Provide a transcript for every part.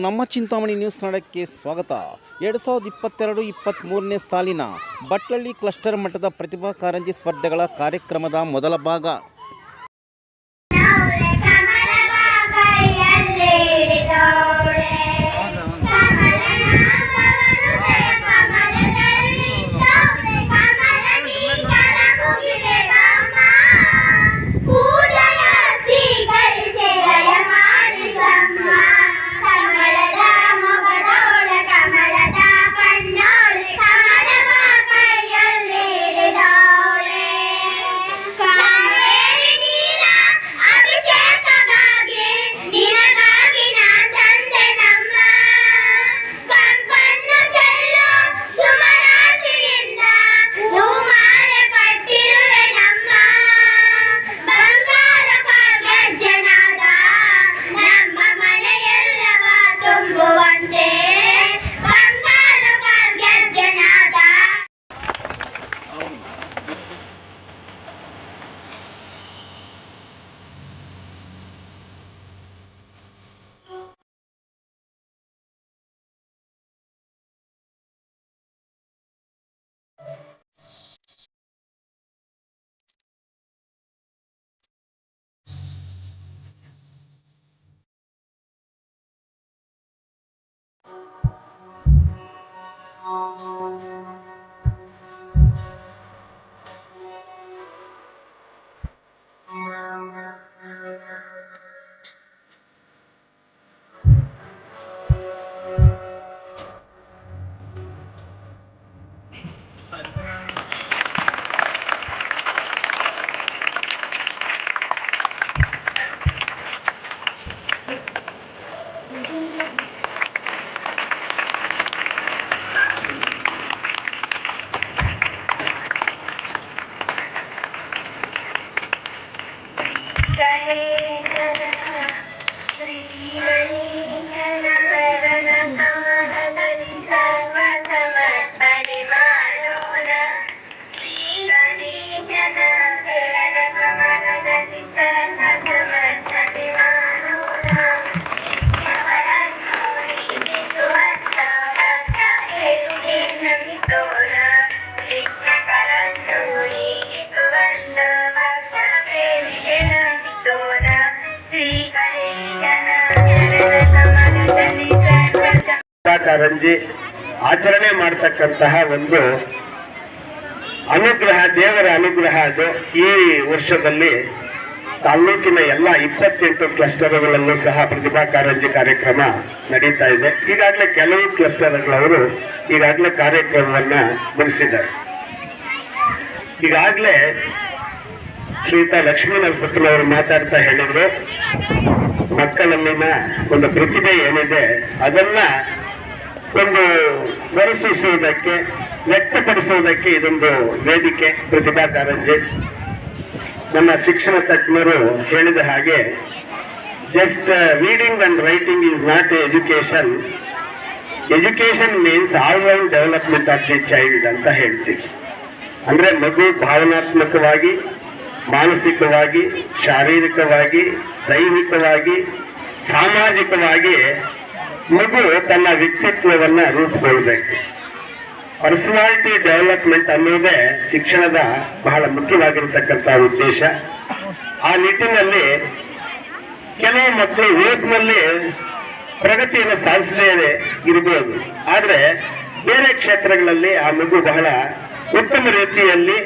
ನಮ್ಮ ಚಿಂತಾಮಣಿ ನ್ಯೂಸ್ ಕನ್ನಡಕ್ಕೆ ಸ್ವಾಗತ. 2022-23ನೇ ಸಾಲಿನ ಬಟ್ಲಳ್ಳಿ ಕ್ಲಸ್ಟರ್ ಮಟ್ಟದ ಪ್ರತಿಭಾ ಕಾರಂಜಿ ಸ್ಪರ್ಧೆಗಳ ಕಾರ್ಯಕ್ರಮದ ಮೊದಲ ಭಾಗ. ಕಾರಂಜಿ ಆಚರಣೆ ಮಾಡತಕ್ಕಂತಹ ಒಂದು ಅನುಗ್ರಹ, ದೇವರ ಅನುಗ್ರಹ. ಅದು ಈ ವರ್ಷದಲ್ಲಿ ತಾಲ್ಲೂಕಿನ ಎಲ್ಲ 28 ಕ್ಲಸ್ಟರ್ಗಳಲ್ಲೂ ಸಹ ಪ್ರತಿಭಾ ಕಾರಂಜಿ ಕಾರ್ಯಕ್ರಮ ನಡೀತಾ ಇದೆ. ಈಗಾಗಲೇ ಕೆಲವು ಕ್ಲಸ್ಟರ್ಗಳವರು ಈಗಾಗಲೇ ಕಾರ್ಯಕ್ರಮವನ್ನ ಮುಗಿಸಿದ್ದಾರೆ. ಈಗಾಗಲೇ ಶ್ರೀಯುತ ಲಕ್ಷ್ಮೀ ನರಸಪ್ಪನವರು ಮಾತಾಡ್ತಾ ಹೇಳಿದ್ರು, ಮಕ್ಕಳಲ್ಲಿನ ಒಂದು ಪ್ರತಿಭೆ ಏನಿದೆ ಅದನ್ನ ಒಂದು ಹೊರಸೂಸುವುದಕ್ಕೆ, ವ್ಯಕ್ತಪಡಿಸುವುದಕ್ಕೆ ಇದೊಂದು ವೇದಿಕೆ ಪ್ರತಿಭಾ ಕಾರಂಜಿ. ನಮ್ಮ ಶಿಕ್ಷಣ ತಜ್ಞರು ಹೇಳಿದ ಹಾಗೆ, just reading and writing is not education, education means all round development of the child ಅಂತ ಹೇಳ್ತೀವಿ. ಅಂದ್ರೆ ಮಗು ಭಾವನಾತ್ಮಕವಾಗಿ, ಮಾನಸಿಕವಾಗಿ, ಶಾರೀರಿಕವಾಗಿ, ದೈಹಿಕವಾಗಿ, ಸಾಮಾಜಿಕವಾಗಿ ಮಗು ತನ್ನ ವ್ಯಕ್ತಿತ್ವವನ್ನ ರೂಪುಗೊಳ್ಳಬೇಕು. ಪರ್ಸನಾಲಿಟಿ ಡೆವಲಪ್ಮೆಂಟ್ ಅನ್ನೋದೇ ಶಿಕ್ಷಣದ ಬಹಳ ಮುಖ್ಯವಾಗಿರತಕ್ಕಂಥ ಉದ್ದೇಶ. ಆ ನಿಟ್ಟಿನಲ್ಲಿ ಕೆಲವು ಮಕ್ಕಳು ಓದಿನಲ್ಲಿ ಪ್ರಗತಿಯನ್ನು ಸಾಧಿಸದೇ ಇರಬಹುದು, ಆದರೆ ಬೇರೆ ಕ್ಷೇತ್ರಗಳಲ್ಲಿ ಆ ಮಗು ಬಹಳ ಉತ್ತಮ ರೀತಿಯಲ್ಲಿ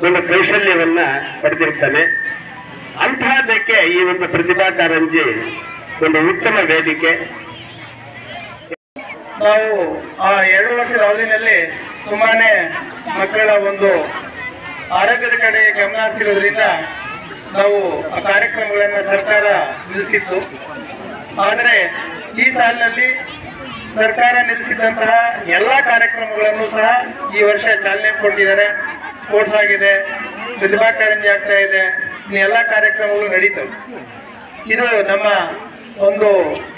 ಒಂದು ಕೌಶಲ್ಯವನ್ನ ಪಡೆದಿರ್ತಾನೆ. ಅಂತಹದಕ್ಕೆ ಈ ಒಂದು ಪ್ರತಿಭಾ ಕಾರಂಜಿ ಒಂದು ಉತ್ತಮ ವೇದಿಕೆ. ನಾವು ಆ 2 ವರ್ಷದ ಅವಧಿಯಲ್ಲಿ ತುಂಬಾನೇ ಮಕ್ಕಳ ಒಂದು ಆರೋಗ್ಯದ ಕಡೆ ಗಮನ ಹರಿಸಿರೋದ್ರಿಂದ ನಾವು ಆ ಕಾರ್ಯಕ್ರಮಗಳನ್ನು ಸರ್ಕಾರ ನಿಲ್ಲಿಸಿತ್ತು. ಆದರೆ ಈ ಸಾಲಿನಲ್ಲಿ ಸರ್ಕಾರ ನಿಲ್ಲಿಸಿದಂತಹ ಎಲ್ಲಾ ಕಾರ್ಯಕ್ರಮಗಳನ್ನು ಸಹ ಈ ವರ್ಷ ಚಾಲನೆ ಕೊಟ್ಟಿದ್ದಾರೆ. ಸ್ಪೋರ್ಟ್ಸ್ ಆಗಿದೆ, ಪ್ರತಿಭಾ ಕಾರಂಜಿ ಆಗ್ತಾ ಇದೆ, ಎಲ್ಲ ಕಾರ್ಯಕ್ರಮಗಳು ನಡೀತವೆ. ಇದು ನಮ್ಮ ಒಂದು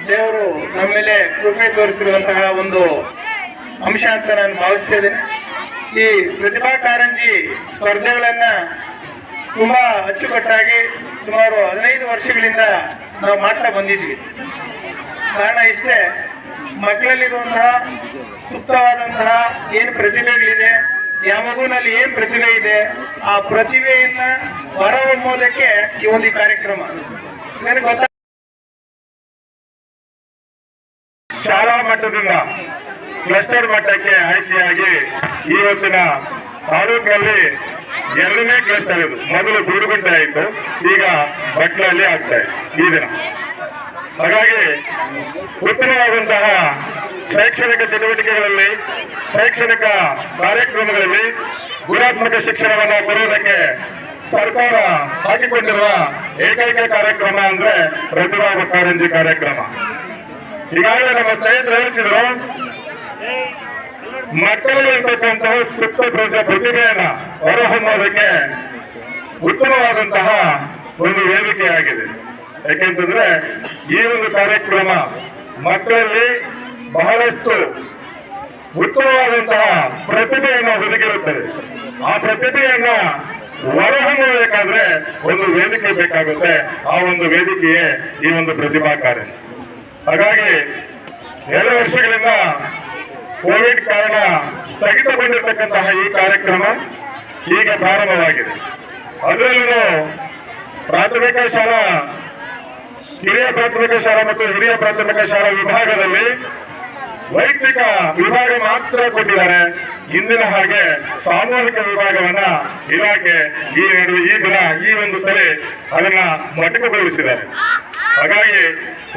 ದೇವರು ನಮ್ಮ ಮೇಲೆ ಕೃಪೆ ತೋರಿಸಿರುವಂತಹ ಒಂದು ಅಂಶ ಅಂತ ನಾನು ಭಾವಿಸ್ತಾ ಇದ್ದೇನೆ. ಈ ಪ್ರತಿಭಾ ಕಾರಂಜಿ ಸ್ಪರ್ಧೆಗಳನ್ನ ತುಂಬಾ ಅಚ್ಚುಕಟ್ಟಾಗಿ ಸುಮಾರು 15 ವರ್ಷಗಳಿಂದ ನಾವು ಮಾಡ್ತಾ ಬಂದಿದ್ವಿ. ಕಾರಣ ಇಷ್ಟೇ, ಮಕ್ಕಳಲ್ಲಿರುವಂತಹ ಸುಪ್ತವಾದಂತಹ ಏನು ಪ್ರತಿಭೆಗಳಿದೆ, ಯಾವ ಮಗುವಿನಲ್ಲಿ ಏನ್ ಪ್ರತಿಭೆ ಇದೆ, ಆ ಪ್ರತಿಭೆಯನ್ನ ಹೊರಹೊಮ್ಮೋದಕ್ಕೆ ಈ ಒಂದು ಕಾರ್ಯಕ್ರಮ. ನನಗೆ ಗೊತ್ತ, ಶಾಲಾ ಮಟ್ಟದಿಂದ ಕ್ಲಸ್ಟರ್ ಮಟ್ಟಕ್ಕೆ ಆಯ್ಕೆಯಾಗಿ ಇವತ್ತಿನ ತಾಲೂಕಿನಲ್ಲಿ 2ನೇ ಕ್ಲಸ್ಟರ್ ಇದು. ಮೊದಲು ಗೂಡುಗುಂಟೆ ಆಯಿತು, ಈಗ ಬಟ್ಲಲ್ಲಿ ಆಗ್ತಾ ಇದೆ ಈ ದಿನ. ಹಾಗಾಗಿ ಉತ್ತಮವಾದಂತಹ ಶೈಕ್ಷಣಿಕ ಚಟುವಟಿಕೆಗಳಲ್ಲಿ, ಶೈಕ್ಷಣಿಕ ಕಾರ್ಯಕ್ರಮಗಳಲ್ಲಿ ಗುಣಾತ್ಮಕ ಶಿಕ್ಷಣವನ್ನು ಕೊಡುವುದಕ್ಕೆ ಸರ್ಕಾರ ಹಾಕಿಕೊಂಡಿರುವ ಏಕೈಕ ಕಾರ್ಯಕ್ರಮ ಅಂದ್ರೆ ಪ್ರತಿಭಾ ಕಾರಂಜಿ ಕಾರ್ಯಕ್ರಮ. ಈಗಾಗಲೇ ನಮ್ಮ ಸ್ನೇಹಿತರು ಹೇಳ್ತಿದ್ರು, ಮಕ್ಕಳಲ್ಲಿರ್ತಕ್ಕಂತಹ ಸುಪ್ತ ಪ್ರತಿಭೆಯನ್ನ ಹೊರಹೊಮ್ಮೋದಕ್ಕೆ ಉತ್ತಮವಾದಂತಹ ಒಂದು ವೇದಿಕೆಯಾಗಿದೆ. ಯಾಕೆಂತಂದ್ರೆ ಈ ಒಂದು ಕಾರ್ಯಕ್ರಮ ಮಕ್ಕಳಲ್ಲಿ ಬಹಳಷ್ಟು ಉತ್ತಮವಾದಂತಹ ಪ್ರತಿಭೆಯನ್ನ ಹುದುಗಿರುತ್ತದೆ. ಆ ಪ್ರತಿಭೆಯನ್ನ ಹೊರಹೊಮ್ಮಬೇಕಾದ್ರೆ ಒಂದು ವೇದಿಕೆ ಬೇಕಾಗುತ್ತೆ. ಆ ಒಂದು ವೇದಿಕೆಯೇ ಈ ಒಂದು ಪ್ರತಿಭಾ ಕಾರ್ಯ. ಹಾಗಾಗಿ 2 ವರ್ಷಗಳಿಂದ ಕೋವಿಡ್ ಕಾರಣ ಸ್ಥಗಿತಗೊಂಡಿರ್ತಕ್ಕಂತಹ ಈ ಕಾರ್ಯಕ್ರಮ ಈಗ ಪ್ರಾರಂಭವಾಗಿದೆ. ಅದರಲ್ಲೂ ಪ್ರಾಥಮಿಕ ಶಾಲಾ, ಹಿರಿಯ ಪ್ರಾಥಮಿಕ ಶಾಲಾ ಮತ್ತು ಹಿರಿಯ ಪ್ರಾಥಮಿಕ ಶಾಲಾ ವಿಭಾಗದಲ್ಲಿ ವೈಯಕ್ತಿಕ ವಿಭಾಗ ಮಾತ್ರ ಕೊಟ್ಟಿದ್ದಾರೆ. ಇಂದಿನ ಹಾಗೆ ಸಾಮೂಹಿಕ ವಿಭಾಗವನ್ನ ಇಲಾಖೆ ಈ ದಿನ ಈ ಒಂದು ಸರಿ ಅದನ್ನ ಮೊಟಕುಗೊಳಿಸಿದ್ದಾರೆ. ಹಾಗಾಗಿ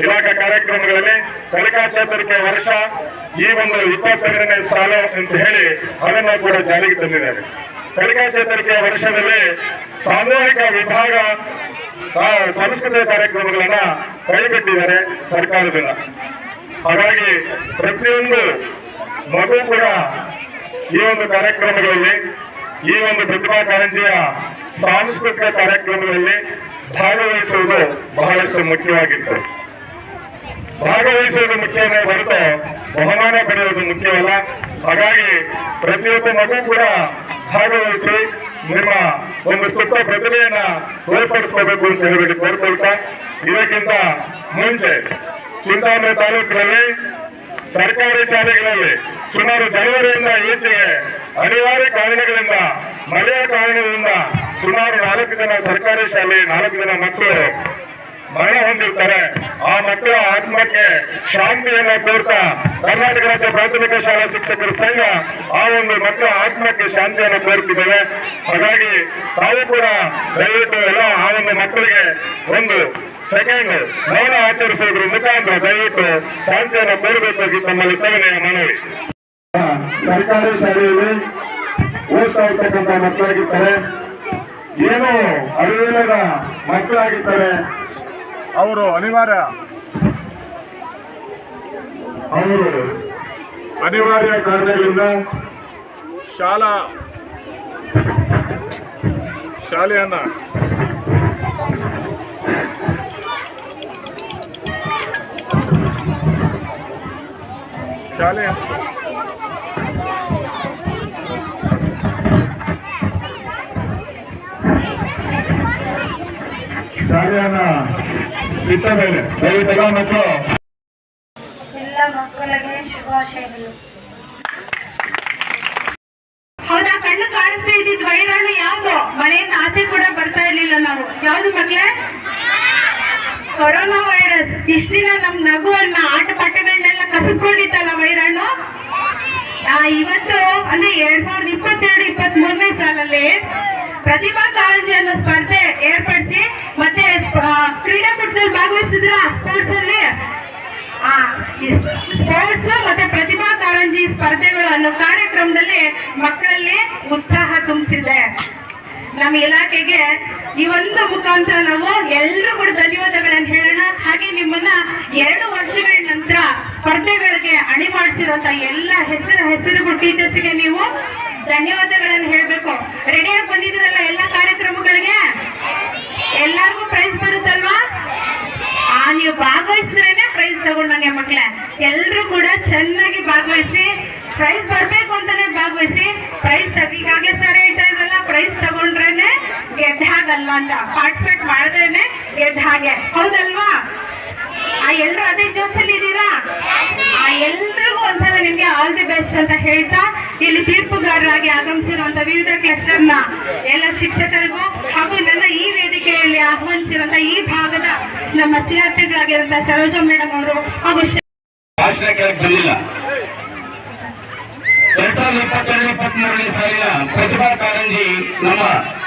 ಇಲಾಖಾ ಕಾರ್ಯಕ್ರಮಗಳಲ್ಲಿ ಕಲಿಕಾ ಚೇತರಿಕೆ ವರ್ಷ ಈ ಒಂದು 22ನೇ ಸಾಲ ಅಂತ ಹೇಳಿ ಅದನ್ನು ಕೂಡ ಜಾರಿಗೆ ತಂದಿದ್ದಾರೆ. ಕಲಿಕಾ ಚೇತರಿಕೆ ವರ್ಷದಲ್ಲಿ ಸಾಮೂಹಿಕ ವಿಭಾಗ ಸಾಂಸ್ಕೃತಿಕ ಕಾರ್ಯಕ್ರಮಗಳನ್ನ ಕೈಬಿಟ್ಟಿದ್ದಾರೆ ಸರ್ಕಾರದಿಂದ. ಹಾಗಾಗಿ ಪ್ರತಿಯೊಂದು ಮಗು ಕೂಡ ಈ ಒಂದು ಕಾರ್ಯಕ್ರಮಗಳಲ್ಲಿ, ಈ ಒಂದು ಪ್ರತಿಭಾ ಕಾರಂಜಿಯ ಸಾಂಸ್ಕೃತಿಕ ಕಾರ್ಯಕ್ರಮಗಳಲ್ಲಿ ಭಾಗವಹಿಸುವುದು ಬಹಳಷ್ಟು ಮುಖ್ಯವಾಗಿತ್ತು. ಭಾಗವಹಿಸುವುದು ಮುಖ್ಯವೇ ಹೊರತು ಬಹುಮಾನ ಪಡೆಯುವುದು ಮುಖ್ಯವಲ್ಲ. ಹಾಗಾಗಿ ಪ್ರತಿಯೊಬ್ಬ ಮಗು ಕೂಡ ಭಾಗವಹಿಸಿ ನಿಮ್ಮ ಒಂದು ಸುತ್ತ ಪ್ರತಿಭೆಯನ್ನ ತೋರ್ಪಡಿಸ್ಕೋಬೇಕು ಅಂತ ಹೇಳಿಬಿಟ್ಟು ಕೋರ್ಕೊಳ್ತಾ, ಇದಕ್ಕಿಂತ ಮುಂಚೆ ಚಿಂತಾಮಣಿ ತಾಲೂಕಿನಲ್ಲಿ ಸರ್ಕಾರಿ ಶಾಲೆಗಳಲ್ಲಿ ಸುಮಾರು ಜನವರಿಯಿಂದ ಈಚೆಗೆ ಅನಿವಾರ್ಯ ಕಾರಣಗಳಿಂದ, ಮಳೆಯ ಕಾರಣದಿಂದ ಸುಮಾರು 4 ಜನ ಸರ್ಕಾರಿ ಶಾಲೆ 4 ಜನ ಮಕ್ಕಳು ಮರಣ ಹೊಂದಿರ್ತಾರೆ. ಆ ಮಕ್ಕಳ ಆತ್ಮಕ್ಕೆ ಶಾಂತಿಯನ್ನ ಕೋರ್ತಾ ಕರ್ನಾಟಕ ರಾಜ್ಯ ಪ್ರಾಥಮಿಕ ಶಾಲಾ ಶಿಕ್ಷಕರ ಸಂಘ ಆ ಒಂದು ಮಕ್ಕಳ ಆತ್ಮಕ್ಕೆ ಶಾಂತಿಯನ್ನು ಕೋರ್ತಿದ್ದೇವೆ. ಹಾಗಾಗಿ ತಾವು ಕೂಡ ದಯವಿಟ್ಟು ಎಲ್ಲ ಆ ಒಂದು ಮಕ್ಕಳಿಗೆ 1 ಸೆಕೆಂಡ್ ಮೌನ ಆಚರಿಸುವುದರ ಮುಖಾಂತರ ದಯವಿಟ್ಟು ಶಾಂತಿಯನ್ನು ಕೋರಬೇಕಾಗಿ ತಮ್ಮಲ್ಲಿ ಸವಿನಯ ಮನವಿ. ಸರ್ಕಾರಿ ಶಾಲೆಯಲ್ಲಿ ಓದ್ತಾ ಇರ್ತಕ್ಕಂಥ ಮಕ್ಕಳಾಗಿರ್ತಾರೆ, ಏನು ಅರಿವಿಲ್ಲದ ಮಕ್ಕಳಾಗಿರ್ತಾರೆ. ಅವರು ಅನಿವಾರ್ಯ ಕಾರಣಗಳಿಂದ ಶಾಲೆಯನ್ನ ಬಿಟ್ಟ ಮೇಲೆ ದಯವಿಟ್ಟು ಮಕ್ಕಳು ಎಲ್ಲ ಮಕ್ಕಳಿಗೆ ಶುಭಾಶಯಗಳು. ಹೌದಾ, ಕಣ್ಣು ಕಾಣಿಸ್ತಾ ಇದ್ದಿದ್ ವೈರಾಣು ಯಾವ್ದು? ಮನೆಯಿಂದ ಆಚೆ ಕೂಡ ಬರ್ತಾ ಇರ್ಲಿಲ್ಲ ನಾವು. ಯಾವ್ದು ಮಕ್ಳೇ? Corona virus. ಇಷ್ಟ ದಿನ ನಮ್ ನಗುವನ್ನ, ಆಟ ಪಾಠಗಳನ್ನೆಲ್ಲ ಕಸಿದ್ಕೊಂಡಿತ್ತಲ್ಲ ವೈರಾಣು. ಇವತ್ತು ಅಂದ್ರೆ 2022-23ನೇ ಸಾಲಲ್ಲಿ ಪ್ರತಿಭಾ ಕಾರಂಜಿ ಅನ್ನೋ ಸ್ಪರ್ಧೆ ಏರ್ಪಡಿಸಿ ಮತ್ತೆ ಕ್ರೀಡಾಕೂಟದಲ್ಲಿ ಭಾಗವಹಿಸಿದ್ರ. ಸ್ಪೋರ್ಟ್ಸ್ ಅಲ್ಲಿ ಸ್ಪೋರ್ಟ್ಸ್ ಮತ್ತೆ ಪ್ರತಿಭಾ ಕಾರಂಜಿ ಸ್ಪರ್ಧೆಗಳು ಅನ್ನೋ ಕಾರ್ಯಕ್ರಮದಲ್ಲಿ ಮಕ್ಕಳಲ್ಲಿ ಉತ್ಸಾಹ ತುಂಬಿಸಿದೆ. ನಮ್ಮ ಇಲಾಖೆಗೆ ಈ ಒಂದು ಮುಖಾಂತರ ನಾವು ಎಲ್ಲರೂ ಕೂಡ ಧನ್ಯವಾದಗಳನ್ನು ಹೇಳೋಣ. ಹಾಗೆ ನಿಮ್ಮನ್ನ 2 ವರ್ಷಗಳ ನಂತರ ಸ್ಪರ್ಧೆಗಳಿಗೆ ಅಣಿ ಮಾಡಿಸಿರುವಂತ ಎಲ್ಲ ಹೆಸರುಗಳು ಟೀಚರ್ಸ್ಗೆ ನೀವು ಧನ್ಯವಾದಗಳನ್ನು ಹೇಳ್ಬೇಕು. ರೆಡಿಯಾಗಿ ಬಂದಿದ್ರಲ್ಲ ಎಲ್ಲ ಕಾರ್ಯಕ್ರಮಗಳಿಗೆ? ಎಲ್ಲರಿಗೂ ಪ್ರೈಸ್ ಬರುತ್ತಲ್ವಾ? ನೀವು ಭಾಗವಹಿಸಿದ್ರೇನೆ ಪ್ರೈಸ್ ತಗೊಂಡಂಗೆ ಮಕ್ಕಳೇ. ಎಲ್ಲರೂ ಕೂಡ ಚೆನ್ನಾಗಿ ಭಾಗವಹಿಸಿ, ಪ್ರೈಸ್ ಬರ್ಬೇಕು ಅಂತಾನೆ ಭಾಗವಹಿಸಿ. ಪ್ರೈಸ್ ಈಗಾಗೆ ಸರ್ ಹೇಳ್ತಾ ಇದ್ರಲ್ಲ, ಪ್ರೈಸ್ ತಗೊಂಡ್ರೇನೆ ಗೆದ್ದ ಹಾಗಲ್ಲ ಅಂತ, ಪಾರ್ಟಿಸಿಪೇಟ್ ಮಾಡಿದ್ರೇನೆ ಗೆದ್ದ ಹಾಗೆ, ಹೌದಲ್ವಾ? ಆ ಎಲ್ಲರೂ ಅದೇ ಜೋಶಲ್ಲಿ ಇದ್ದೀರಾ? ಆ ಎಲ್ರಿಗೂ ಒಂದ್ಸಲ ನಿಮ್ಗೆ ಆಲ್ ದಿ ಬೆಸ್ಟ್ ಅಂತ ಹೇಳ್ತಾ, ಇಲ್ಲಿ ತೀರ್ಪುಗಾರರಾಗಿ ಆಗಮಿಸಿರುವಂತ ವಿವಿಧ ಕ್ಲಸ್ಟರ್ನ ಎಲ್ಲ ಶಿಕ್ಷಕರಿಗೂ ಹಾಗೂ ನನ್ನ ಈ ವೇದಿಕೆಯಲ್ಲಿ ಆಹ್ವಾನಿಸಿರುವಂತ ಈ ಭಾಗದ ನಮ್ಮ ಸಿಆರ್ಪಿಗಳಾಗಿರುವಂತಹ ಸರೋಜಾ ಮೇಡಮ್ ಅವರು ಹಾಗೂ ಭಾಷಣ ಕೇಳಕ್ ಬಂದಿಲ್ಲ. 2022-23ನೇ ಸಾಲಿನ ಪ್ರತಿಭಾ ಕಾರಂಜಿ ನಮ್ಮ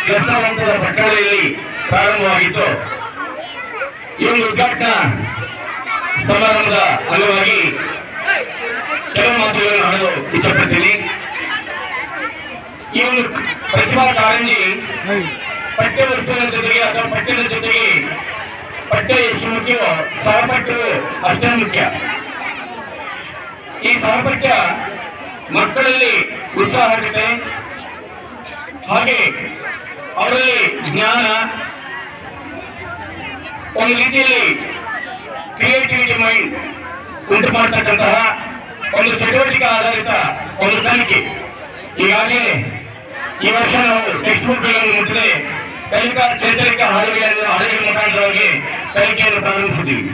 ಕ್ಲಸ್ಟರ್ ಹಂತದ ಭಟ್ಕಳದಲ್ಲಿ ಪ್ರಾರಂಭವಾಗಿತ್ತು. ಈ ಒಂದು ಉದ್ಘಾಟನಾ ಸಮಾರಂಭದ ಅಂಗವಾಗಿ ಕೆಲವು ಮಾತುಗಳನ್ನು ಆಡಲು ಇಷ್ಟಪಡ್ತೀನಿ. ಈ ಒಂದು ಪ್ರತಿಭಾ ಕಾರಂಜಿ ಪಠ್ಯ ವಸ್ತುವಿನ ಜೊತೆಗೆ ಅಥವಾ ಪಠ್ಯದ ಜೊತೆಗೆ ಪಠ್ಯ ಎಷ್ಟು ಮುಖ್ಯವೋ ಸಹಪಠ್ಯವು ಅಷ್ಟೇ ಮುಖ್ಯ. ಈ ಸಹಪಠ್ಯ ಮಕ್ಕಳಲ್ಲಿ ಉತ್ಸಾಹತೆ, ಹಾಗೆ ಅವರಲ್ಲಿ ಜ್ಞಾನ, ಒಂದು ರೀತಿಯಲ್ಲಿ ಕ್ರಿಯೇಟಿವಿಟಿ ಮೈಂಡ್ ಉಂಟು ಮಾಡತಕ್ಕಂತಹ ಒಂದು ಚಟುವಟಿಕೆ ಆಧಾರಿತ ಒಂದು ಕಲಿಕೆ. ಈಗಾಗಲೇ ಈ ವರ್ಷ ನಾವು ಟೆಕ್ಸ್ಟ್ ಬುಕ್ ಗಳನ್ನು ಮುಟ್ಟದೆ ಕಲಿಕಾ ಚೇತರಿಕಾ ಹಾಡುಗಳ ಮುಖಾಂತರವಾಗಿ ಕಲಿಕೆಯನ್ನು ಪ್ರಾರಂಭಿಸಿದ್ದೀವಿ.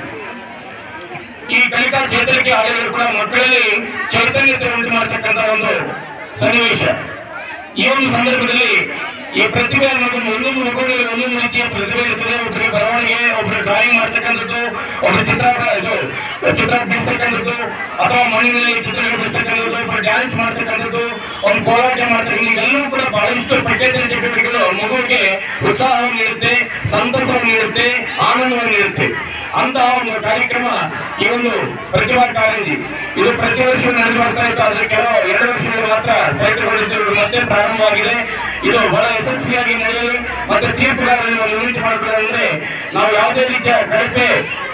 ಈ ಕಲಿಕಾ ಚೇತರಿಕೆ ಹಾಡುಗಳು ಕೂಡ ಮಕ್ಕಳಲ್ಲಿ ಚೈತನ್ಯತೆ ಉಂಟು ಮಾಡತಕ್ಕಂತಹ ಒಂದು ಸನ್ನಿವೇಶ. ಈ ಒಂದು ಸಂದರ್ಭದಲ್ಲಿ ಈ ಪ್ರತಿಭೆ ಅನ್ನೋದು ಒಂದೊಂದು ಮಕ್ಕಳಲ್ಲಿ ಒಂದೊಂದು ರೀತಿಯ ಪ್ರತಿಭೆ ಇರ್ತದೆ. ಒಬ್ಬರಿಗೆ ಬರವಣಿಗೆ, ಒಬ್ಬರು ಡ್ರಾಯಿಂಗ್ ಮಾಡ್ತಕ್ಕಂಥದ್ದು, ಒಬ್ಬರು ಚಿತ್ರ ಬಿಡಿಸ್ತಕ್ಕಂಥದ್ದು, ಅಥವಾ ಮಣ್ಣಿನಲ್ಲಿ ಚಿತ್ರಗಳು ಬಿಡಿಸ್ತಕ್ಕಂಥದ್ದು, ಒಬ್ಬರು ಡ್ಯಾನ್ಸ್ ಮಾಡ್ತಕ್ಕಂಥದ್ದು, ಒಂದು ಕೋಲಾಟ ಮಾಡ್ತಕ್ಕಂಥ, ಎಲ್ಲವೂ ಕೂಡ ಬಹಳಷ್ಟು ಪಠ್ಯೇತರ ಚಟುವಟಿಕೆಗಳು ಮಗುವಿಗೆ ಉತ್ಸಾಹವನ್ನು ನೀಡುತ್ತೆ, ಸಂತಸವನ್ನು ನೀಡುತ್ತೆ, ಆನಂದವನ್ನು ನೀಡುತ್ತೆ. ಅಂತಹ ಒಂದು ಕಾರ್ಯಕ್ರಮ ಈ ಒಂದು ಪ್ರತಿಭಾ ಕಾರಂಜಿ. ಇದು ಪ್ರತಿ ವರ್ಷ ನಡೆದು ಬರ್ತಾ ಇತ್ತು. ಅದರ ಕೆಲವು 2 ವರ್ಷಗಳು ಮಾತ್ರ ಸ್ಥಗಿತಗೊಳಿಸಿದ್ದು ಮತ್ತೆ ಪ್ರಾರಂಭವಾಗಿದೆ. ಇದು ಬಹಳ ಯಶಸ್ವಿಯಾಗಿ ನಡೆಯಲಿ. ಮತ್ತೆ ತೀರ್ಪುಗಾರರಲ್ಲಿ ಒಂದು ವಿನಂತಿ ಮಾಡಿಕೊಳ್ಳೋದಂದ್ರೆ, ನಾವು ಯಾವುದೇ ರೀತಿಯ ಕಳಪೆ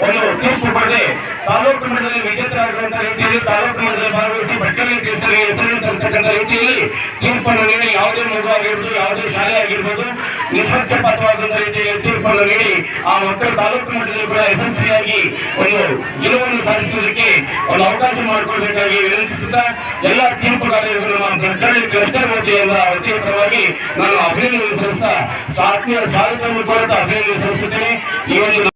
ಒಂದು ತೀರ್ಪು ಪಡೆದೆ ತಾಲೂಕು ಮಟ್ಟದಲ್ಲಿ ವಿಜೇತರಾಗಿರುವಂತಹ ರೀತಿಯಲ್ಲಿ ತಾಲೂಕು ಮಟ್ಟದಲ್ಲಿ ಭಾಗವಹಿಸಿ ಭಟ್ಕಳ ತೀರ್ಥರಿಗೆ ಹೆಸರನ್ನು ತರ್ತಕ್ಕಂಥ ರೀತಿಯಲ್ಲಿ ತೀರ್ಪನ್ನು ನೀಡಿ, ಯಾವುದೇ ಮಗು ಆಗಿರ್ಬೋದು, ಯಾವುದೇ ಶಾಲೆ ಆಗಿರ್ಬೋದು, ನಿಷ್ಪಕ್ಷಪಾತವಾದಂತಹ ರೀತಿಯಲ್ಲಿ ತೀರ್ಪನ್ನು ನೀಡಿ ಆ ಮಕ್ಕಳು ತಾಲೂಕು ಮಟ್ಟದಲ್ಲಿ ಕೂಡ ಯಶಸ್ವಿಯಾಗಿ ಒಂದು ಗೆಲುವನ್ನು ಸಾಧಿಸುವುದಕ್ಕೆ ಒಂದು ಅವಕಾಶ ಮಾಡಿಕೊಳ್ಬೇಕಾಗಿ ವಿನಂತಿಸುತ್ತಾ, ಎಲ್ಲ ತೀರ್ಪುಗಾರರಿಗೂ ನಮ್ಮ ಭಟ್ಕಳ ಕ್ಲಸ್ಟರ್ ಮೋರ್ಚಾದ ವತಿಯ ಪರವಾಗಿ ನಾನು ಅಭಿನಂದನೆ ಸಲ್ಲಿಸ್ತಾ ಆತ್ಮೀಯ ಸ್ವಾಗತವನ್ನು ಕೋರುತ್ತಾ ಅಭಿನಂದನೆ ಸಲ್ಲಿಸುತ್ತೇನೆ. ಈ ಒಂದು